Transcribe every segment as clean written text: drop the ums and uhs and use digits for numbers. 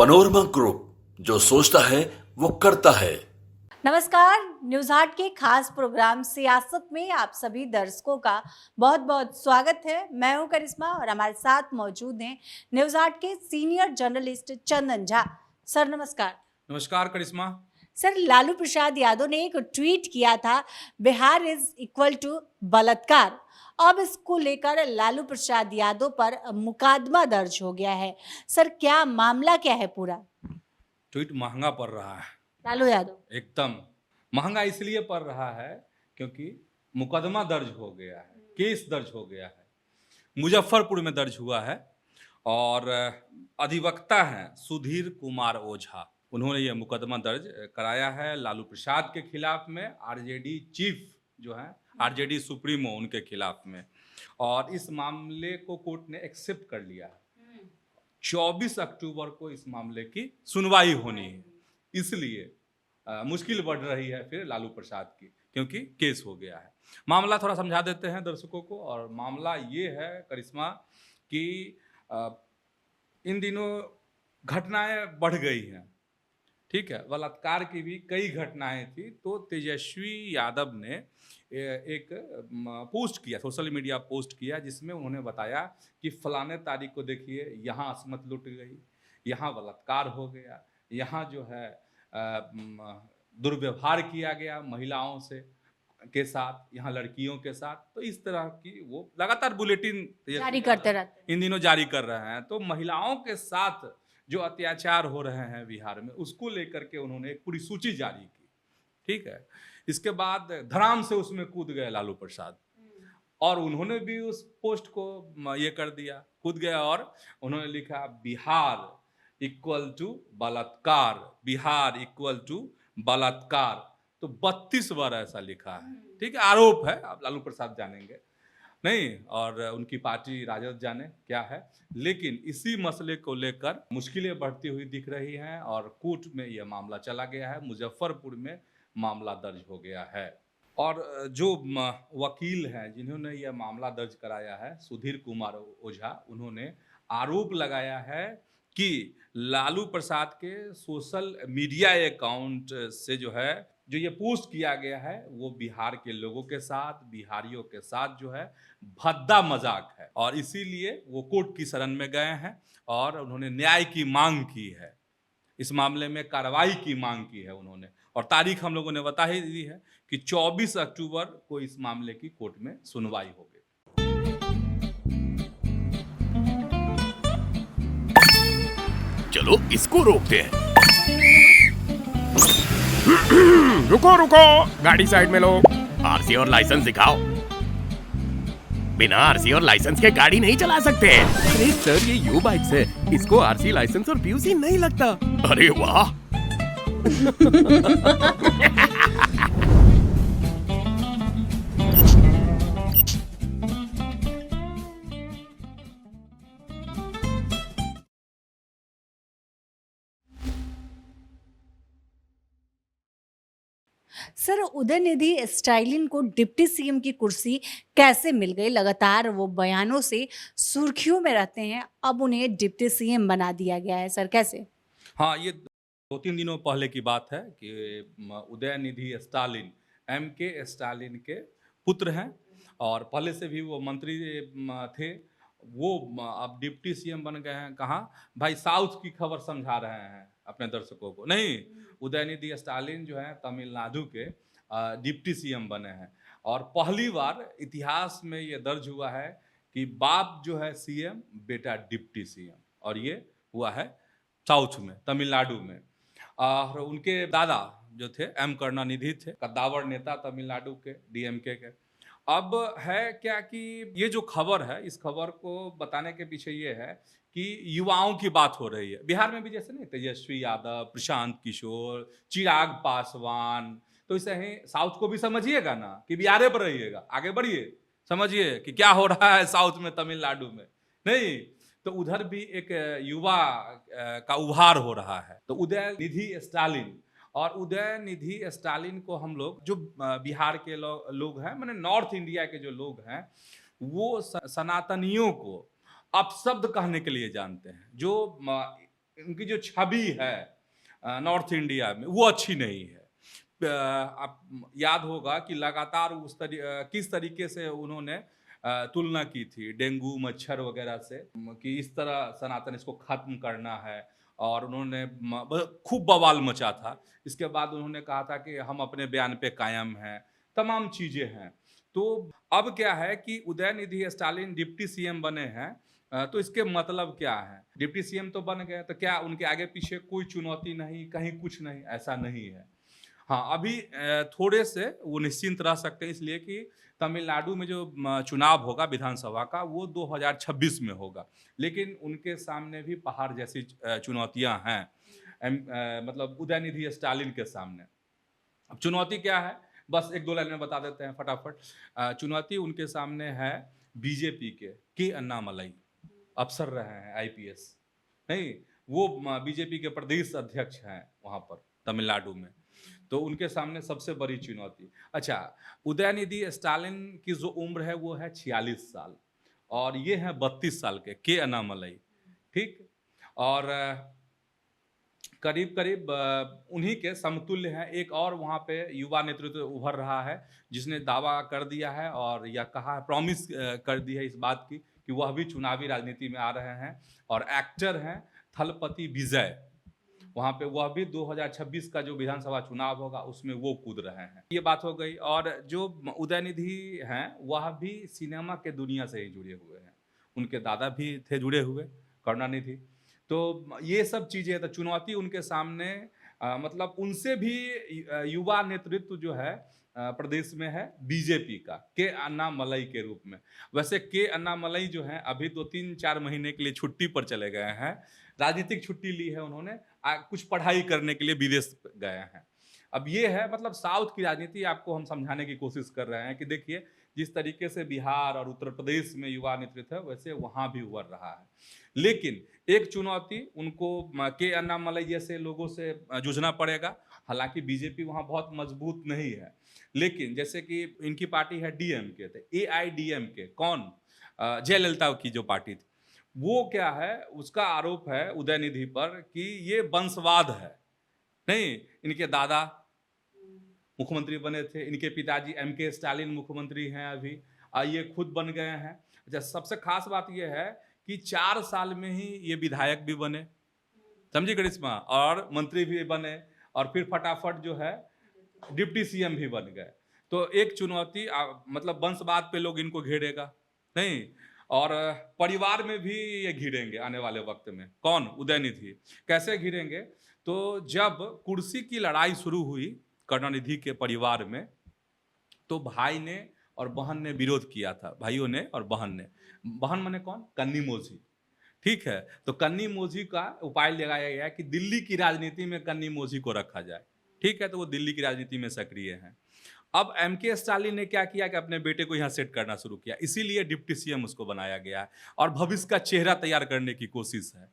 Manorama group, जो सोचता है वो करता है। नमस्कार, न्यूज हाट के खास प्रोग्राम सियासत में आप सभी दर्शकों का बहुत बहुत स्वागत है। मैं हूं करिश्मा और हमारे साथ मौजूद हैं न्यूज हाट के senior journalist Chandan Jha. Sir नमस्कार। नमस्कार करिश्मा। सर, लालू प्रसाद यादव ने एक ट्वीट किया था, बिहार इज इक्वल टू बलात्कार। अब इसको लेकर लालू प्रसाद यादव पर मुकदमा दर्ज हो गया है। सर, क्या मामला क्या है पूरा? ट्वीट महंगा पड़ रहा है। लालू यादव एकदम महंगा इसलिए पड़ रहा है क्योंकि मुकदमा दर्ज हो गया है, केस दर्ज हो गया है, मुजफ्फरपुर में दर्ज हुआ है और अधिवक्ता हैं सुधीर कुमार ओझा। उन्होंने ये मुकदमा दर्ज कराया है लालू प्रसाद के खिलाफ में, आरजेडी चीफ जो है, आरजेडी सुप्रीमो, उनके खिलाफ में। और इस मामले को कोर्ट ने एक्सेप्ट कर लिया है। 24 अक्टूबर को इस मामले की सुनवाई होनी है, इसलिए मुश्किल बढ़ रही है फिर लालू प्रसाद की, क्योंकि केस हो गया है। मामला थोड़ा समझा देते हैं दर्शकों को। और मामला ये है करिश्मा कि इन दिनों घटनाएं बढ़ गई हैं, ठीक है। बलात्कार की भी कई घटनाएं थी। तो तेजस्वी यादव ने एक पोस्ट किया, सोशल मीडिया पोस्ट किया, जिसमें उन्होंने बताया कि फलाने तारीख को देखिए यहाँ असमत लुट गई, यहाँ बलात्कार हो गया, यहाँ जो है दुर्व्यवहार किया गया महिलाओं से के साथ, यहाँ लड़कियों के साथ। तो इस तरह की वो लगातार बुलेटिन जारी करते रहते हैं, इन दिनों जारी कर रहे हैं। तो महिलाओं के साथ जो अत्याचार हो रहे हैं बिहार में, उसको लेकर के उन्होंने एक पूरी सूची जारी की, ठीक है। इसके बाद धड़ाम से उसमें कूद गए लालू प्रसाद, और उन्होंने भी उस पोस्ट को ये कर दिया, कूद गया, और उन्होंने लिखा बिहार इक्वल टू बलात्कार, बिहार इक्वल टू बलात्कार। तो 32 बार ऐसा लिखा है, ठीक है। आरोप है, आप लालू प्रसाद जानेंगे नहीं, और उनकी पार्टी राजद जाने क्या है। लेकिन इसी मसले को लेकर मुश्किलें बढ़ती हुई दिख रही हैं और कोर्ट में यह मामला चला गया है, मुजफ्फरपुर में मामला दर्ज हो गया है। और जो वकील हैं जिन्होंने यह मामला दर्ज कराया है, सुधीर कुमार ओझा, उन्होंने आरोप लगाया है कि लालू प्रसाद के सोशल मीडिया अकाउंट से जो ये पोस्ट किया गया है, वो बिहार के लोगों के साथ, बिहारियों के साथ जो है भद्दा मजाक है। और इसीलिए वो कोर्ट की शरण में गए हैं और उन्होंने न्याय की मांग की है, इस मामले में कार्रवाई की मांग की है उन्होंने। और तारीख हम लोगों ने बता ही दी है कि 24 अक्टूबर को इस मामले की कोर्ट में सुनवाई होगी। चलो इसको रोकते हैं। रुको रुको, गाड़ी साइड में लो। आरसी और लाइसेंस दिखाओ। बिना आरसी और लाइसेंस के गाड़ी नहीं चला सकते। अरे सर, ये यू बाइक्स है, इसको आरसी, लाइसेंस और पीयूसी नहीं लगता। अरे वाह। सर, उदयनिधि स्टालिन को डिप्टी सीएम की कुर्सी कैसे मिल गई? लगातार वो बयानों से सुर्खियों में रहते हैं, अब उन्हें डिप्टी सीएम बना दिया गया है। सर कैसे? हाँ, ये 2-3 दिनों पहले की बात है कि उदयनिधि स्टालिन MK स्टालिन के पुत्र हैं और पहले से भी वो मंत्री थे। वो अब डिप्टी सीएम बन गए हैं। कहाँ भाई, साउथ की खबर समझा रहे हैं अपने दर्शकों को। नहीं, उदयनिधि स्टालिन जो है तमिलनाडु के डिप्टी सीएम बने हैं। और पहली बार इतिहास में ये दर्ज हुआ है कि बाप जो है सीएम, बेटा डिप्टी सीएम, और ये हुआ है साउथ में, तमिलनाडु में। और उनके दादा जो थे M करुणानिधि थे, कद्दावर नेता तमिलनाडु के DMK के। अब है क्या कि ये जो खबर है, इस खबर को बताने के पीछे ये है कि युवाओं की बात हो रही है बिहार में भी। जैसे नहीं, तेजस्वी यादव, प्रशांत किशोर, चिराग पासवान, तो इसे ही साउथ को भी समझिएगा ना कि बिहार पर रहिएगा, आगे बढ़िए, समझिए कि क्या हो रहा है साउथ में, तमिलनाडु में। नहीं तो उधर भी एक युवा का उभार हो रहा है। तो उदयनिधि स्टालिन, और उदयनिधि स्टालिन को हम लोग जो बिहार के लोग हैं, माने नॉर्थ इंडिया के जो लोग हैं, वो सनातनियों को अपशब्द कहने के लिए जानते हैं। जो उनकी जो छवि है नॉर्थ इंडिया में वो अच्छी नहीं है। आप याद होगा कि लगातार किस तरीके से उन्होंने तुलना की थी डेंगू मच्छर वगैरह से, कि इस तरह सनातन इसको खत्म करना है, और उन्होंने खूब बवाल मचा था। इसके बाद उन्होंने कहा था कि हम अपने बयान पे कायम हैं, तमाम चीजें हैं। तो अब क्या है कि उदयनिधि स्टालिन डिप्टी सीएम बने हैं, तो इसके मतलब क्या है? डिप्टी सीएम तो बन गए, तो क्या उनके आगे पीछे कोई चुनौती नहीं, कहीं कुछ नहीं? ऐसा नहीं है। हाँ, अभी थोड़े से वो निश्चिंत रह सकते हैं, इसलिए कि तमिलनाडु में जो चुनाव होगा विधानसभा का वो 2026 में होगा, लेकिन उनके सामने भी पहाड़ जैसी चुनौतियां हैं, मतलब उदयनिधि स्टालिन के सामने। अब चुनौती क्या है, बस एक दो लाइन में बता देते हैं फटाफट। चुनौती उनके सामने है बीजेपी के अन्नामलई, अफसर रहे हैं आईपीएस, नहीं वो बीजेपी के प्रदेश अध्यक्ष हैं वहाँ पर तमिलनाडु में, तो उनके सामने सबसे बड़ी चुनौती। अच्छा, उदयनिधि स्टालिन की जो उम्र है वो है 46 साल, और ये है 32 साल के अन्नामलई, ठीक, और करीब करीब उन्हीं के समतुल्य हैं। एक और वहाँ पे युवा नेतृत्व उभर रहा है जिसने दावा कर दिया है और या कहा प्रॉमिस कर दी है इस बात की कि वह भी चुनावी राजनीति में आ रहे हैं, और एक्टर हैं थलपति विजय। वहाँ पे वह भी 2026 का जो विधानसभा चुनाव होगा उसमें वो कूद रहे हैं। ये बात हो गई। और जो उदयनिधि हैं वह भी सिनेमा के दुनिया से ही जुड़े हुए हैं, उनके दादा भी थे जुड़े हुए करुणानिधि। तो ये सब चीज़ें, तो चुनौती उनके सामने मतलब उनसे भी युवा नेतृत्व जो है प्रदेश में है बीजेपी का, के अन्नामलई के रूप में। वैसे के अन्नामलई जो है अभी 2-3-4 महीने के लिए छुट्टी पर चले गए हैं, राजनीतिक छुट्टी ली है उन्होंने, कुछ पढ़ाई करने के लिए विदेश गए हैं। अब ये है, मतलब साउथ की राजनीति आपको हम समझाने की कोशिश कर रहे हैं कि देखिए जिस तरीके से बिहार और उत्तर प्रदेश में युवा नेतृत्व है वैसे वहाँ भी उभर रहा है। लेकिन एक चुनौती उनको के अन्नामलई जैसे लोगों से जूझना पड़ेगा। हालांकि बीजेपी वहाँ बहुत मजबूत नहीं है, लेकिन जैसे कि इनकी पार्टी है डीएमके, तो एआईडीएमके कौन, जयललिता की जो पार्टी थी, वो क्या है, उसका आरोप है उदयनिधि पर कि ये वंशवाद है। नहीं, इनके दादा मुख्यमंत्री बने थे, इनके पिताजी एमके स्टालिन मुख्यमंत्री हैं अभी, ये खुद बन गए हैं। अच्छा, सबसे खास बात ये है कि 4 साल में ही ये विधायक भी बने, समझिए करिश्मा, और मंत्री भी बने, और फिर फटाफट जो है डिप्टी सीएम भी बन गए। तो एक चुनौती मतलब वंशवाद पे लोग इनको घेरेगा नहीं, और परिवार में भी ये घिरेंगे आने वाले वक्त में। कौन? उदयनिधि। कैसे घिरेंगे? तो जब कुर्सी की लड़ाई शुरू हुई करुणानिधि के परिवार में, तो भाई ने और बहन ने विरोध किया था, भाइयों ने और बहन ने। बहन माने कौन? कन्नी मोझी, ठीक है। तो कन्नी मोझी का उपाय लगाया गया कि दिल्ली की राजनीति में कन्नी मोझी को रखा जाए, ठीक है। तो वो दिल्ली की राजनीति में सक्रिय हैं। अब एमके स्टालिन ने क्या किया कि अपने बेटे को यहाँ सेट करना शुरू किया, इसीलिए डिप्टी सीएम उसको बनाया गया है, और भविष्य का चेहरा तैयार करने की कोशिश है।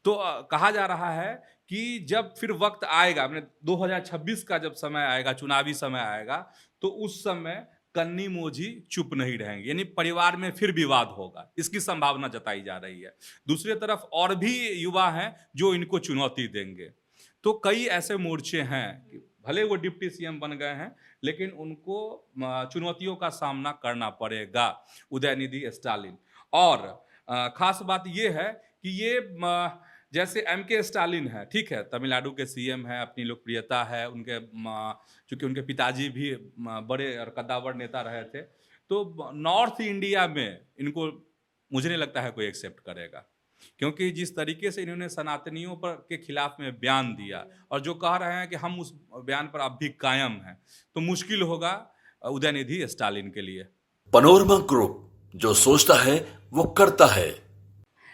तो कहा जा रहा है कि जब फिर वक्त आएगा, अपने 2026 का जब समय आएगा, चुनावी समय आएगा, तो उस समय कन्नी मोझी चुप नहीं रहेंगे, यानी परिवार में फिर विवाद होगा, इसकी संभावना जताई जा रही है। दूसरी तरफ और भी युवा हैं जो इनको चुनौती देंगे। तो कई ऐसे मोर्चे हैं कि भले वो डिप्टी सीएम बन गए हैं, लेकिन उनको चुनौतियों का सामना करना पड़ेगा उदयनिधि स्टालिन। और खास बात ये है कि ये जैसे एमके स्टालिन है, ठीक है, तमिलनाडु के सीएम है, अपनी लोकप्रियता है उनके, चूंकि उनके पिताजी भी बड़े और कद्दावर नेता रहे थे, तो नॉर्थ इंडिया में इनको मुझे नहीं लगता है कोई एक्सेप्ट करेगा, क्योंकि जिस तरीके से इन्होंने सनातनियों पर के खिलाफ में बयान दिया और जो कह रहे हैं कि हम उस बयान पर अब भी कायम हैं, तो मुश्किल होगा उदयनिधि स्टालिन के लिए। पनोरमा ग्रुप, जो सोचता है वो करता है।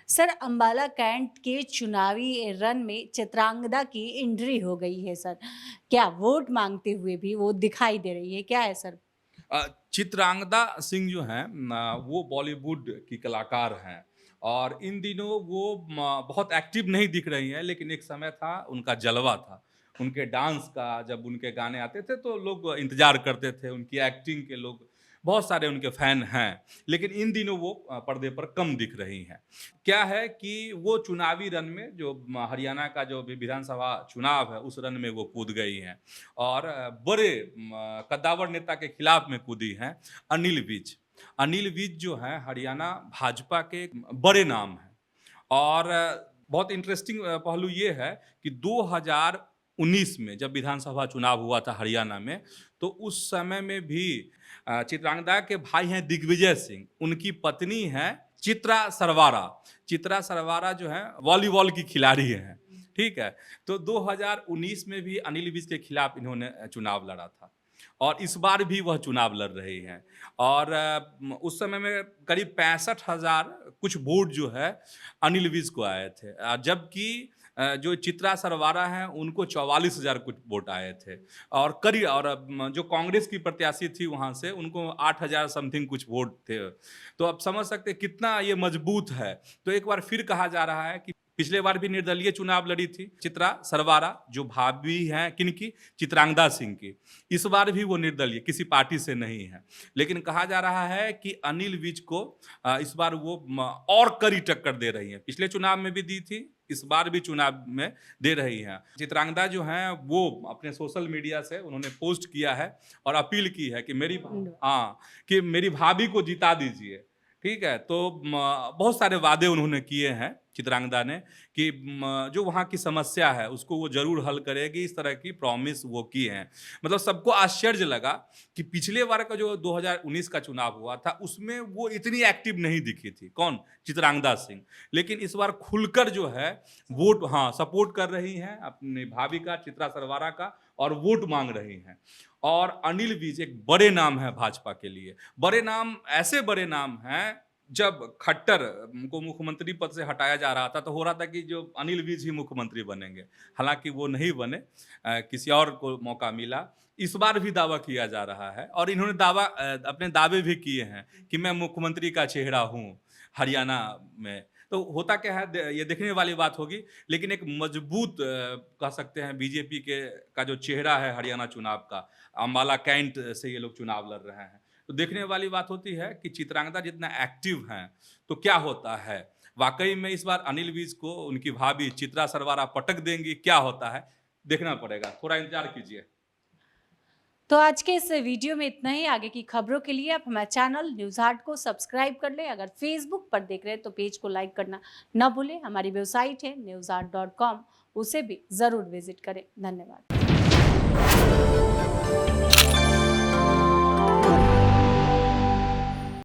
सर, अंबाला कैंट के चुनावी रन में चित्रांगदा की एंट्री हो गई है सर, क्या वोट मांगते हुए भी वो दिखाई दे रही है, क्या है सर? चित्रांगदा सिंह जो हैं वो बॉलीवुड की कलाकार हैं, और इन दिनों वो बहुत एक्टिव नहीं दिख रही हैं, लेकिन एक समय था उनका जलवा था, उनके डांस का। जब उनके गाने आते थे तो लोग इंतजार करते थे, उनकी एक्टिंग के लोग बहुत सारे उनके फैन हैं, लेकिन इन दिनों वो पर्दे पर कम दिख रही हैं। क्या है कि वो चुनावी रन में जो हरियाणा का जो विधानसभा चुनाव है उस रन में वो कूद गई हैं और बड़े कद्दावर नेता के खिलाफ में कूदी हैं। अनिल विज जो है हरियाणा भाजपा के बड़े नाम हैं और बहुत इंटरेस्टिंग पहलू ये है कि 2019 में जब विधानसभा चुनाव हुआ था हरियाणा में, तो उस समय में भी चित्रांगदा के भाई हैं दिग्विजय सिंह, उनकी पत्नी हैं चित्रा सरवारा जो है वॉलीबॉल की खिलाड़ी हैं, ठीक है। तो 2019 में भी अनिल विज के खिलाफ इन्होंने चुनाव लड़ा था और इस बार भी वह चुनाव लड़ रही हैं और उस समय में करीब 65,000 कुछ वोट जो है अनिल विज को आए थे, जबकि जो चित्रा सरवारा हैं उनको 44,000 कुछ वोट आए थे और जो कांग्रेस की प्रत्याशी थी वहाँ से उनको 8,000 समथिंग कुछ वोट थे। तो आप समझ सकते हैं कितना ये मजबूत है। तो एक बार फिर कहा जा रहा है कि पिछले बार भी निर्दलीय चुनाव लड़ी थी चित्रा सरवारा, जो भाभी हैं किनकी, चित्रांगदा सिंह की। इस बार भी वो निर्दलीय किसी पार्टी से नहीं है, लेकिन कहा जा रहा है कि अनिल विज को इस बार वो और कड़ी टक्कर दे रही हैं। पिछले चुनाव में भी दी थी, इस बार भी चुनाव में दे रही हैं। चित्रांगदा जो हैं वो अपने सोशल मीडिया से उन्होंने पोस्ट किया है और अपील की है कि मेरी भाभी को जिता दीजिए, ठीक है। तो बहुत सारे वादे उन्होंने किए हैं चित्रांगदा ने कि जो वहाँ की समस्या है उसको वो जरूर हल करेगी, इस तरह की प्रॉमिस वो की हैं। मतलब सबको आश्चर्य लगा कि पिछले बार का जो 2019 का चुनाव हुआ था उसमें वो इतनी एक्टिव नहीं दिखी थी, कौन, चित्रांगदा सिंह, लेकिन इस बार खुलकर जो है वोट सपोर्ट कर रही हैं अपनी भाभी का, चित्रा सरवारा का, और वोट मांग रही हैं। और अनिल विज एक बड़े नाम है भाजपा के लिए, बड़े नाम, ऐसे बड़े नाम हैं जब खट्टर को मुख्यमंत्री पद से हटाया जा रहा था तो हो रहा था कि जो अनिल विज ही मुख्यमंत्री बनेंगे, हालांकि वो नहीं बने, किसी और को मौका मिला। इस बार भी दावा किया जा रहा है और इन्होंने अपने दावे भी किए हैं कि मैं मुख्यमंत्री का चेहरा हूँ हरियाणा में। तो होता क्या है ये देखने वाली बात होगी, लेकिन एक मजबूत कह सकते हैं बीजेपी का जो चेहरा है हरियाणा चुनाव का, अम्बाला कैंट से ये लोग चुनाव लड़ रहे हैं। तो देखने वाली बात होती है कि चित्रांगदा जितना एक्टिव हैं तो क्या होता है, वाकई में इस बार अनिल विज को उनकी भाभी चित्रा सरवारा पटक देंगी, क्या होता है देखना पड़ेगा, थोड़ा इंतजार कीजिए। तो आज के इस वीडियो में इतना ही। आगे की खबरों के लिए आप हमारे चैनल न्यूज़ हाट को सब्सक्राइब कर लें। अगर फेसबुक पर देख रहे हैं तो पेज को लाइक करना न भूलें। हमारी वेबसाइट है newsart.com, उसे भी ज़रूर विजिट करें। धन्यवाद।